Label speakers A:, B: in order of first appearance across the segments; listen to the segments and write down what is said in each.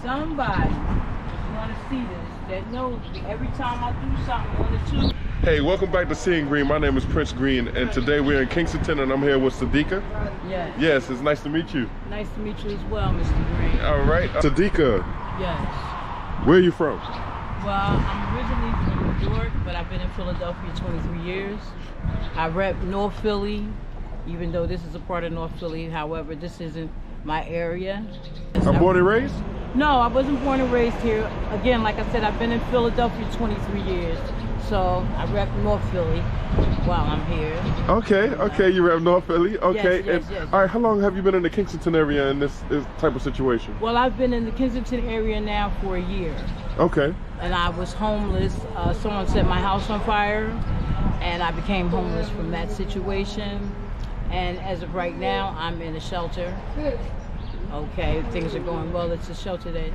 A: somebody want to see this that knows me. Every time I do something on the tube.
B: Hey, welcome back to Seeing Green. My name is Prince Green, and today we're in Kensington, and I'm here with Sadiqa.
A: Yes.
B: Yes, it's nice to meet you.
A: Nice to meet you as well, Mr. Green.
B: All right. Sadiqa.
A: Yes.
B: Where are you from?
A: Well, I'm originally from New York, but I've been in Philadelphia 23 years. I rep North Philly, even though this is a part of North Philly. However, this isn't my area.
B: Born and raised?
A: No, I wasn't born and raised here. Again, like I said, I've been in Philadelphia 23 years. So I rep North Philly while I'm here.
B: Okay, you rep North Philly. Okay.
A: Yes.
B: All right, how long have you been in the Kensington area in this type of situation?
A: Well, I've been in the Kensington area now for a year.
B: Okay.
A: And I was homeless. Someone set my house on fire, and I became homeless from that situation. And as of right now, I'm in a shelter. Okay, things are going well. It's a shelter that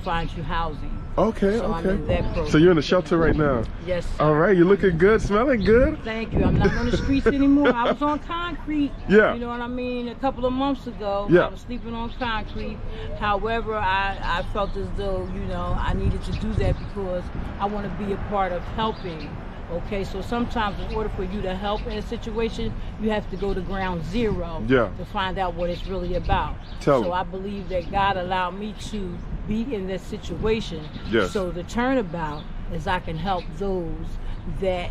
A: finds you housing.
B: Okay,
A: so I'm in that program.
B: So you're in the shelter right now?
A: Yes, sir.
B: All right, you're looking good, smelling good.
A: Thank you. I'm not on the streets anymore. I was on concrete.
B: Yeah.
A: You know what I mean? A couple of months ago,
B: yeah.
A: I was sleeping on concrete. However, I felt as though, you know, I needed to do that because I want to be a part of helping. Okay, so sometimes in order for you to help in a situation, you have to go to ground zero to find out what it's really about. So I believe that God allowed me to be in this situation.
B: Yes.
A: So the turnabout is I can help those that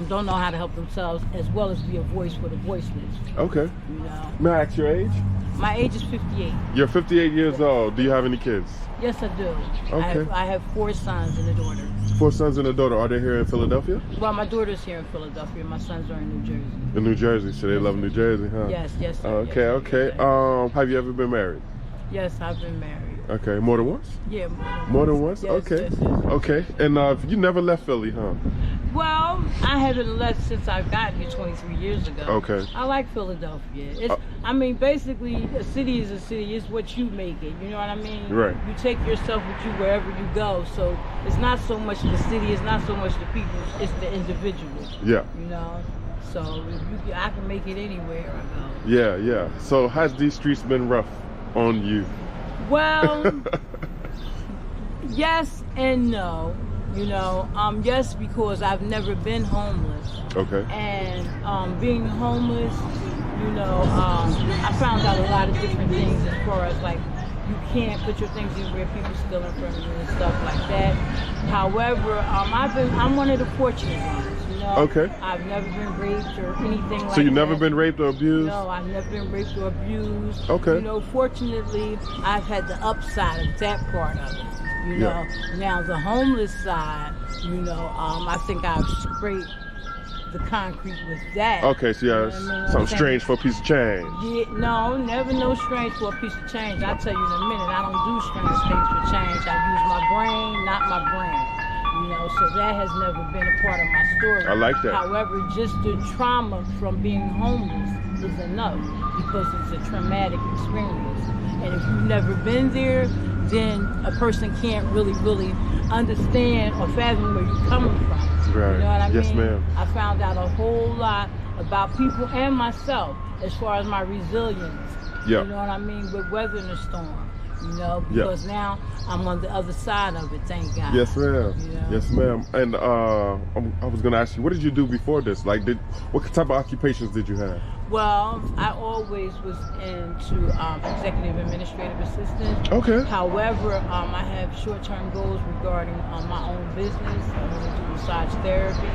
A: don't know how to help themselves, as well as be a voice for the voiceless.
B: Okay.
A: You know?
B: May I ask your age?
A: My age is 58.
B: You're 58 years old. Do you have any kids?
A: Yes, I do.
B: Okay.
A: I have 4 sons and a daughter.
B: 4 sons and a daughter. Are they here in Philadelphia?
A: Well, my daughter's here in Philadelphia. My sons are in New Jersey.
B: In New Jersey, so they love New Jersey, huh?
A: Yes, sir.
B: Okay,
A: yes,
B: okay.
A: Yes.
B: Have you ever been married?
A: Yes, I've been married.
B: Okay, more than once?
A: Yeah,
B: more than once.
A: Yes,
B: okay.
A: Yes.
B: Okay, and you never left Philly, huh?
A: Well, I haven't left since I got here 23 years ago.
B: Okay.
A: I like Philadelphia. I mean, basically, a city is a city. It's what you make it. You know what I mean?
B: Right.
A: You take yourself with you wherever you go. So it's not so much the city. It's not so much the people. It's the individual.
B: Yeah.
A: You know. So I can make it anywhere I go.
B: Yeah. So has these streets been rough on you?
A: Well, yes and no. You know, yes, because I've never been homeless.
B: Okay.
A: And being homeless, you know, I found out a lot of different things as far as like you can't put your things in where people steal in front of you and stuff like that. However, I'm one of the fortunate ones. You know?
B: Okay.
A: I've never been raped or anything like that.
B: So you've never been raped or abused?
A: No, I've never been raped or abused.
B: Okay.
A: You know, fortunately, I've had the upside of that part of it. You know, now the homeless side, you know, I think I've scraped the concrete with that.
B: Okay, so something strange for a piece of change.
A: Yeah, no, never no strange for a piece of change. I'll tell you in a minute, I don't do strange things for change. I use my brain, not my brain. You know, so that has never been a part of my story.
B: I like that.
A: However, just the trauma from being homeless is enough because it's a traumatic experience. And if you've never been there, then a person can't really understand or fathom where you're coming from.
B: Right.
A: You know what I mean?
B: Yes, ma'am.
A: I found out a whole lot about people and myself as far as my resilience.
B: Yeah.
A: You know what I mean? With weathering the storm. You know, because now I'm on the other side of it, thank God.
B: Yes, ma'am.
A: You know?
B: Yes, ma'am. And I was going to ask you, what did you do before this? Like, what type of occupations did you have?
A: Well, I always was into executive administrative assistant.
B: Okay.
A: However, I have short-term goals regarding my own business. I want to do massage therapy.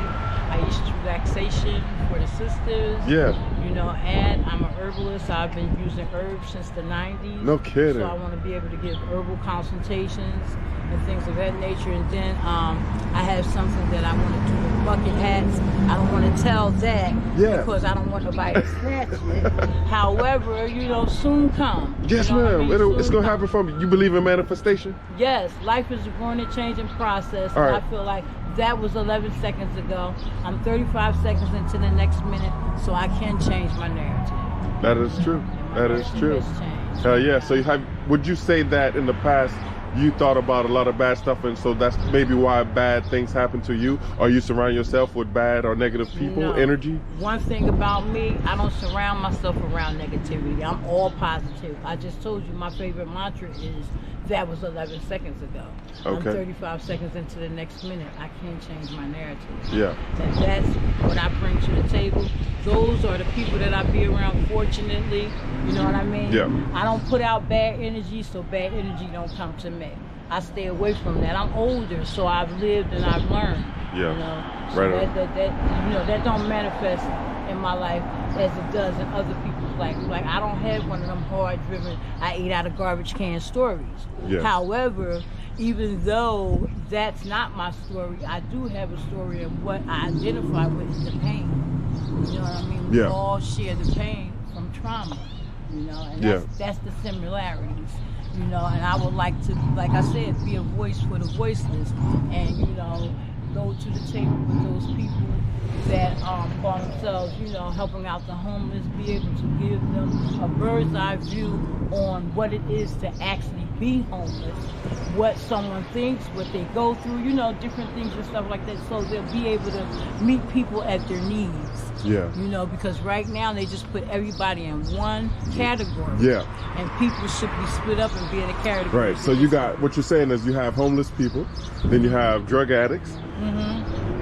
A: I use relaxation for the sisters.
B: Yeah.
A: You know, and I'm an herbalist. I've been using herbs since the 90s.
B: No kidding.
A: So I want to be able to give herbal consultations and things of that nature. And then I have something that I want to do with bucket hats. I don't want to tell that because I don't want nobody to snatch it. However, you know, soon come.
B: Yes,
A: you know
B: ma'am. It's going to happen from you. You believe in manifestation?
A: Yes. Life is a growing and changing process.
B: All
A: And
B: right.
A: I feel like that was 11 seconds ago. I'm 35 seconds into the next minute, so I can change my narrative.
B: That is true. That is true. Yeah. So would you say that in the past you thought about a lot of bad stuff, and so that's maybe why bad things happen to you? Or you surround yourself with bad or negative people,
A: No.
B: energy?
A: One thing about me, I don't surround myself around negativity. I'm all positive. I just told you my favorite mantra is, that was 11 seconds ago. I'm
B: Okay.
A: 35 seconds into the next minute. I can't change my narrative.
B: Yeah.
A: And that's what I bring to the table. Those are the people that I be around, fortunately. You know what I mean?
B: Yeah.
A: I don't put out bad energy, so bad energy don't come to me. I stay away from that. I'm older, so I've lived and I've learned.
B: Yeah.
A: You know, so
B: Right on.
A: that don't manifest in my life as it does in other people's life. Like, I don't have one of them hard-driven, I ate out of garbage can stories.
B: Yes.
A: However, even though that's not my story, I do have a story of what I identify with is the pain. You know what I mean? We
B: Yeah.
A: all share the pain from trauma. You know, and that's the similarities. You know, and I would like to, like I said, be a voice for the voiceless, and you know, go to the table with those people that call themselves, you know, helping out the homeless, be able to give them a bird's eye view on what it is to actually be homeless, what someone thinks, what they go through, you know, different things and stuff like that, so they'll be able to meet people at their needs.
B: Yeah.
A: You know, because right now they just put everybody in one category.
B: Yeah.
A: And people should be split up and be in a category.
B: Right. So you got, what you're saying is you have homeless people, then you have drug addicts.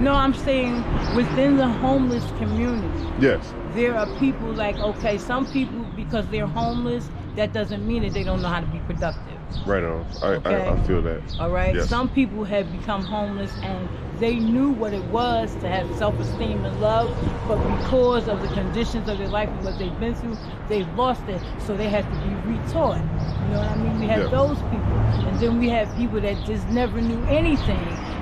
A: No, I'm saying within the homeless community.
B: Yes.
A: There are people like, okay, some people, because they're homeless, that doesn't mean that they don't know how to be productive.
B: Right on.
A: Okay.
B: I feel that.
A: All right.
B: Yes.
A: Some people have become homeless and they knew what it was to have self-esteem and love, but because of the conditions of their life and what they've been through, they've lost it. So they have to be retaught. You know what I mean? We have those people, and then we have people that just never knew anything,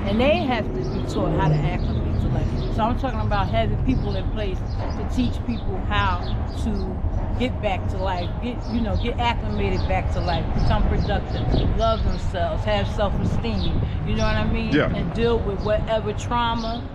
A: and they have to be taught how to acclimate to life. So I'm talking about having people in place to teach people how to get back to life, get acclimated back to life, become productive, love themselves, have self-esteem, you know what I mean?
B: Yeah.
A: And deal with whatever trauma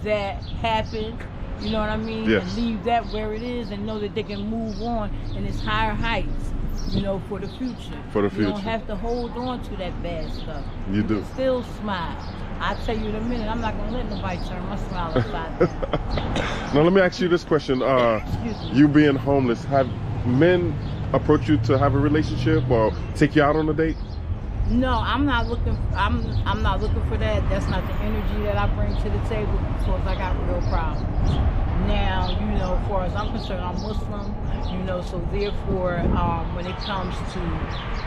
A: that happened, you know what I mean?
B: Yes.
A: And leave that where it is and know that they can move on in its higher heights, you know, for the future.
B: For the
A: You don't
B: future.
A: have to hold on to that bad stuff.
B: You do.
A: Can still smile. I'll tell you in a minute, I'm not going to let nobody turn my smile upside down.
B: Now let me ask you this question.
A: Excuse me.
B: You being homeless, have men approach you to have a relationship or take you out on a date?
A: No, I'm not looking. I'm not looking for that. That's not the energy that I bring to the table because I got real problems. Now, you know, as far as I'm concerned, I'm Muslim. You know, so therefore, when it comes to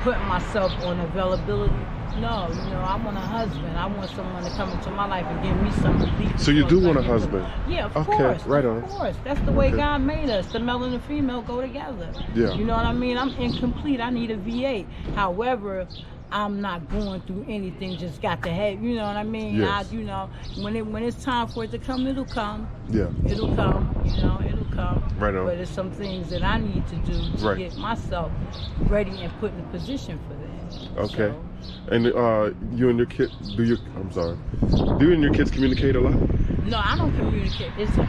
A: putting myself on availability, no, you know, I want a husband. I want someone to come into my life and give me some relief.
B: So you do
A: because
B: want a
A: I get the-
B: husband?
A: Yeah, of
B: Okay,
A: course.
B: right on.
A: Of course. That's the way
B: Okay.
A: God made us. The male and the female go together.
B: Yeah.
A: You know what I mean? I'm incomplete. I need a V8. However, I'm not going through anything, just got to have, you know what I mean?
B: Yes.
A: You know, when it's time for it to come, it'll come.
B: Yeah.
A: It'll come, you know, it'll come.
B: Right on.
A: But there's some things that I need to do to
B: Right.
A: get myself ready and put in position for that.
B: Okay.
A: So,
B: And you and your kid, do you and your kids communicate a lot?
A: no, I don't communicate. It's a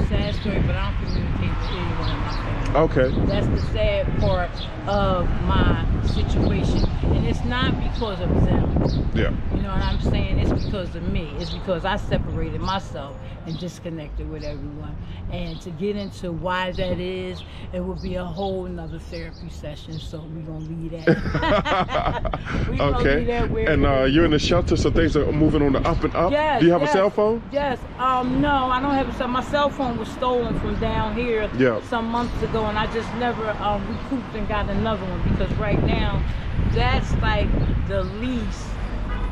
A: sad story, but I don't communicate with anyone in my family.
B: Okay.
A: That's the sad part of my situation. And it's not because of them.
B: Yeah.
A: You know what I'm saying? It's because of me. It's because I separated myself and disconnected with everyone. And to get into why that is, it would be a whole nother therapy session. So we're going to leave that. We gonna
B: Okay.
A: leave that where
B: And
A: it is.
B: you're in the shelter, so things are moving on the up and up.
A: Yes,
B: Do you have
A: yes,
B: a cell phone?
A: Yes. No, I don't have a cell. My cell phone was stolen from down here
B: Yeah.
A: some months ago, and I just never recouped and got another one because right now, that's like the least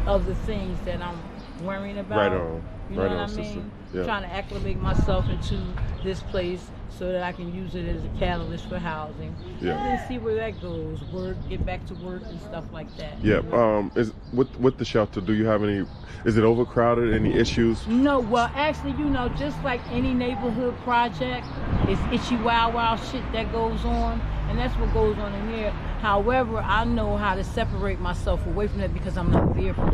A: of the things that I'm worrying about.
B: Right on.
A: You know
B: Right
A: what
B: on,
A: I
B: sister.
A: mean?
B: Yeah.
A: Trying to acclimate myself into this place so that I can use it as a catalyst for housing.
B: Yeah.
A: And then see where that goes. Work, get back to work and stuff like that.
B: Yeah.
A: you know?
B: Is with the shelter, do you have any? Is it overcrowded? Any issues?
A: No, well, actually, you know, just like any neighborhood project, it's itchy wow shit that goes on, and that's what goes on in there. However, I know how to separate myself away from that because I'm not there for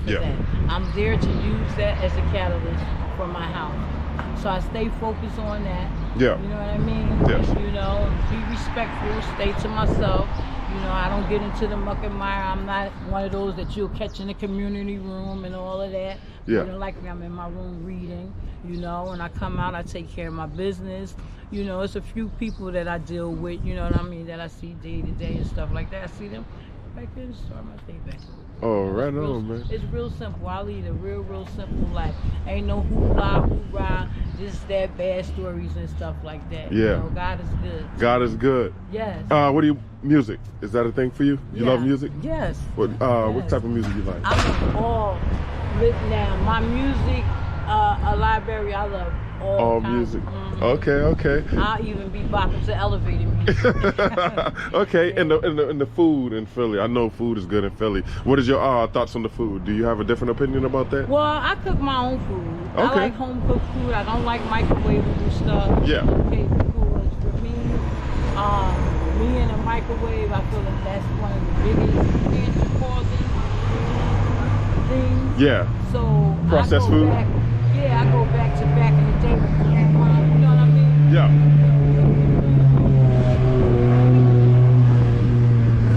B: Yeah.
A: that. I'm there to use that as a catalyst for my house. So I stay focused on that.
B: Yeah.
A: You know what I mean?
B: Yes.
A: You know, be respectful, stay to myself, You know, I don't get into the muck and mire. I'm not one of those that you'll catch in the community room and all of that.
B: Yeah.
A: You know, like me, I'm in my room reading, you know, and I come out, I take care of my business. You know, it's a few people that I deal with, you know what I mean, that I see day to day and stuff like that. I see them back in, start my day back.
B: Oh, right
A: real,
B: on, man.
A: It's real simple. I lead a real simple life. Ain't no hoorah, just that bad stories and stuff like that.
B: Yeah.
A: You know, God is good.
B: God is good.
A: Yes.
B: What do you, music? Is that a thing for you? You love music?
A: Yes.
B: What
A: Yes.
B: type of music you like?
A: I love all written down. My music, a library, I love all kinds.
B: Music. Okay.
A: I'll even be bopping to elevator music.
B: Okay, and the food in Philly. I know food is good in Philly. What is your thoughts on the food? Do you have a different opinion about that?
A: Well, I cook my own food.
B: Okay.
A: I like home cooked food. I don't like microwavable stuff.
B: Yeah.
A: Okay, because for me, me in a microwave, I feel like that's one of the biggest cancer causing things.
B: Yeah.
A: So
B: Processed food?
A: I go back to back in the day with grandma, you know what I mean?
B: Yeah.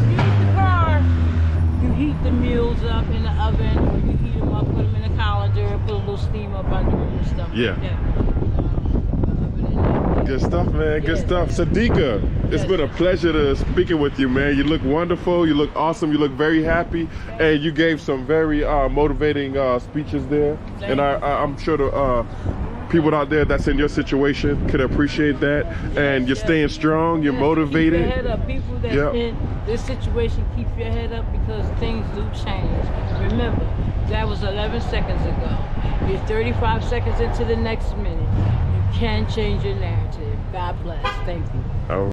A: Use the car. You heat the meals up in the oven, or you heat them up, put them in a colander, put a little steam up under them and stuff
B: Yeah.
A: like that.
B: Good stuff, man. Good stuff. Sadiqa, it's been a pleasure to speaking with you, man. You look wonderful. You look awesome. You look very happy, and you gave some very motivating speeches there. And I'm sure the people out there that's in your situation could appreciate that. And you're staying strong. You're motivated.
A: Keep your head up. People that in this situation, keep your head up because things do change. Remember, that was 11 seconds ago. You're 35 seconds into the next minute. You can change your narrative. God bless. Thank you.